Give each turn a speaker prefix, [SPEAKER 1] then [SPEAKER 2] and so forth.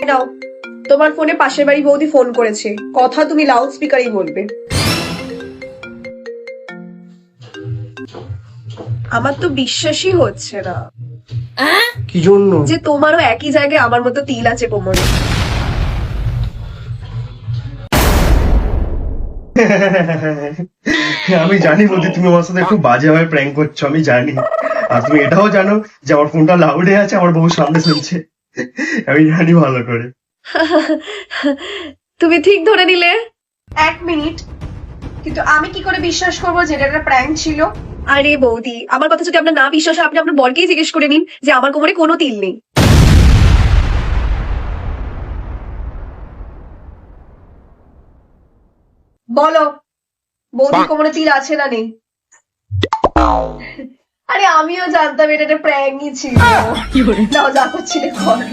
[SPEAKER 1] নাও, তোমার ফোনে পাশের বাড়ি বৌদি ফোন করেছে, কথা তুমি লাউড স্পিকারেই বলবে। আমার তো বিশ্বাসই হচ্ছে না
[SPEAKER 2] কি জন্য?
[SPEAKER 1] যে তোমারও একই জায়গায় আমার মতো তিল আছে কোমরে।
[SPEAKER 2] আমি জানি বৌদি তুমি আমার সাথে একটু বাজে ভাবে প্র্যাঙ্ক করছো, আমি জানি। আর তুমি এটাও জানো যে আমার ফোনটা লাউডে আছে, আমার বউ সামনে শুনছে। আমি জানি ভালো করে।
[SPEAKER 1] তুমি ঠিক ধরে নিলে। 1 মিনিট, কিন্তু আমি কি করে বিশ্বাস করবো যে এটা একটা প্র্যাঙ্ক ছিল? আরে বৌদি, আমার কথা যদি আপনার না বিশ্বাস হয়, আপনি আপনার বরকেই জিজ্ঞেস করে নিন যে আমার কোমরে কোনো তিল নেই। বলো, বৌদির কোমরে তিল আছে না নেই? আরে আমিও জানতাম এটা একটা প্র্যাঙ্কই ছিল। নাও, যা করছিলে করো।